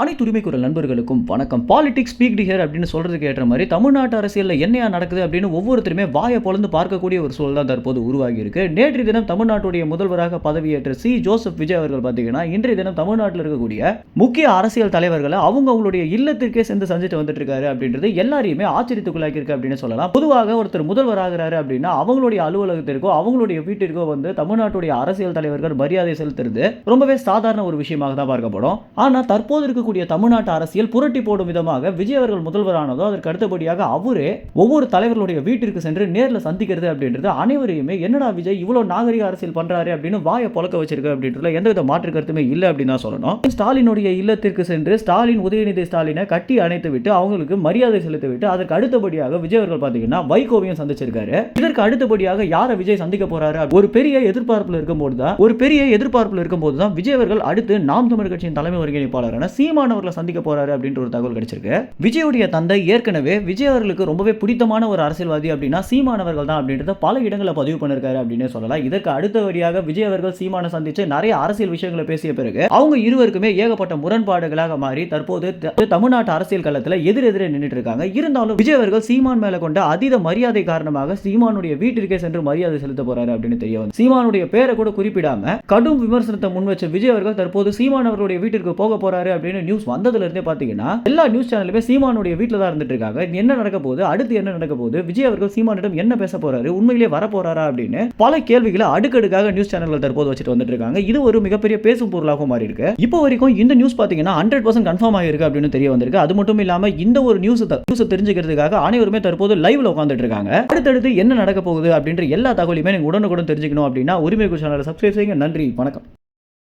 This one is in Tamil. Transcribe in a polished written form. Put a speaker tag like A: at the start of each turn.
A: அனைத்து உரிமை குரல் நண்பர்களுக்கும் வணக்கம். பாலிடிக்ஸ் ஸ்பீக்டு ஹியர் அப்படின்னு சொல்றதுக்கு ஏற்ற மாதிரி தமிழ்நாட்டு அரசியலில் என்னையா நடக்குது அப்படின்னு ஒவ்வொருத்தருமே வாயை பொளந்து பார்க்கக்கூடிய ஒரு சூழல் தான் தற்போது உருவாகி இருக்கு. நேற்றைய தினம் தமிழ்நாட்டுடைய முதல்வராக பதவியேற்ற ஜோசப் விஜய் அவர்கள் பார்த்தீங்கன்னா இன்றைய தினம் தமிழ்நாட்டில் இருக்கக்கூடிய முக்கிய அரசியல் தலைவர்களை அவங்களுடைய இல்லத்திற்கே சென்று சந்தித்து வந்துட்டு இருக்காரு அப்படின்றது எல்லாரையுமே ஆச்சரியத்துக்குள்ளாக்கி இருக்கு அப்படின்னு சொல்லலாம். பொதுவாக ஒருத்தர் முதல்வர் ஆகிறாரு அப்படின்னா அவங்களுடைய அலுவலகத்திற்கோ அவங்களுடைய வீட்டிற்கோ வந்து தமிழ்நாட்டுடைய அரசியல் தலைவர்கள் மரியாதை செலுத்துறது ரொம்பவே சாதாரண ஒரு விஷயமாக தான் பார்க்கப்படும். ஆனால் தற்போது இருக்கக்கூடிய தமிழ்நாட்டு அரசியல் புரட்டி போடும் விதமாக விஜய் அவர்கள் முதல்வரானதோ அதற்கு அடுத்தபடியாக அவரே ஒவ்வொரு தலைவர்களுடைய வீட்டிற்கு சென்று நேரில் சந்திக்கிறது அப்படின்றது அனைவரையுமே என்னடா விஜய் இவ்வளவு நாகரிக அரசியல் பண்றாரு அப்படின்னு வாயை பொளக்க வச்சிருக்கு அப்படின்றதுல எந்தவித மாற்று கருத்துமே இல்லை அப்படின்னு தான் சொல்லணும். ஸ்டாலினுடைய இல்லத்திற்கு சென்று ஸ்டாலின் உதயநிதி ஸ்டாலினை கட்டி அணைத்து விட்டு அவங்களுக்கு மரியாதை செலுத்தி விட்டு அதற்கு அடுத்தபடியாக விஜய் அவர்கள் பார்த்தீங்கன்னா வைகோவையும் சந்திச்சிருக்காரு. இதற்கு அடுத்தபடியாக யாரை விஜய் சந்திக்க போறாரு ஒரு பெரிய எதிர்பார்ப்பில் இருக்கும்போது தான் விஜய் அவர்கள் அடுத்து நாம் தமிழர் கட்சியின் தலைமை ஒருங்கிணைப்பாளரான சீமானவர்களை சந்திக்க போறாரு அப்படின்ற ஒரு தகவல் கிடைச்சிருக்கு. விஜயுடைய தந்தை ஏற்கனவே விஜய் அவர்களுக்கு ரொம்பவே பிடித்தமான ஒரு அரசியல்வாதி அப்படின்னா சீமானவர்கள் தான் அப்படின்றத பல இடங்களில் பதிவு பண்ணிருக்காரு அப்படின்னு சொல்லலாம். இதற்கு அடுத்தபடியாக விஜய் அவர்கள் சீமான சந்திச்சு நிறைய அரசியல் விஷயங்களை பேசிய பிறகு அவங்க இருவருக்குமே ஏகப்பட்ட முரண்பாடுகளாக மாறி தற்போது தமிழ்நாட்டு அரசியல் களத்தில் எதிரெதிரே நின்றுட்டு இருக்காங்க. இருந்தாலும் விஜய் அவர்கள் சீமான் மேல கொண்ட அதீத மரியாதை காரணமாக சீமானுடைய வீட்டிற்கே சென்று மரியாதை செலுத்த போறாரு அப்படின்னு தெரிய வந்து சீமானுடைய பேரை கூட குறிப்பிடாம கடும் விமர்சனத்தை முன் வச்ச விஜய் அவர்கள் தற்போது சீமானவர்களுடைய வீட்டிற்கு போக போறாரு அப்படின்னு நியூஸ் வந்ததுல இருந்தே பாத்தீங்கன்னா எல்லா நியூஸ் சேனலுமே சீமானுடைய வீட்டில் தான் இருந்துட்டு இருக்காங்க. என்ன நடக்க போகுது, அடுத்து என்ன நடக்க போகுது, விஜய் அவர்கள் சீமானிடம் என்ன பேச போறாரு, உண்மையிலேயே வர போறாரா அப்படின்னு பல கேள்விகளை அடுக்கடுக்காக நியூஸ் சேனல்கள் தற்போது வச்சுட்டு வந்துட்டு இருக்காங்க. இது ஒரு மிகப்பெரிய பேசும் பொருளாக மாறி இருக்கு. இப்போ வரைக்கும் இந்த நியூஸ் பாத்தீங்கன்னா 100% கன்ஃபார்ம் ஆகிருக்கு அப்படின்னு தெரிய வந்திருக்கு. அது மட்டும் இல்லாம இந்த ஒரு நியூஸ் தெரிஞ்சுக்கிறதுக்காக அனைவருமே தற்போது லைவ்ல உட்கார்ந்துட்டு இருக்காங்க. அடுத்தடுத்து என்ன நடக்க போகுது அப்படின்ற எல்லா தகவலையுமே நீங்க உடனுக்குடன் தெரிஞ்சுக்கணும் அப்படின்னா உரிமை குரல் சேனலை சப்ஸ்கிரைப் செய்யுங்க. நன்றி, வணக்கம்.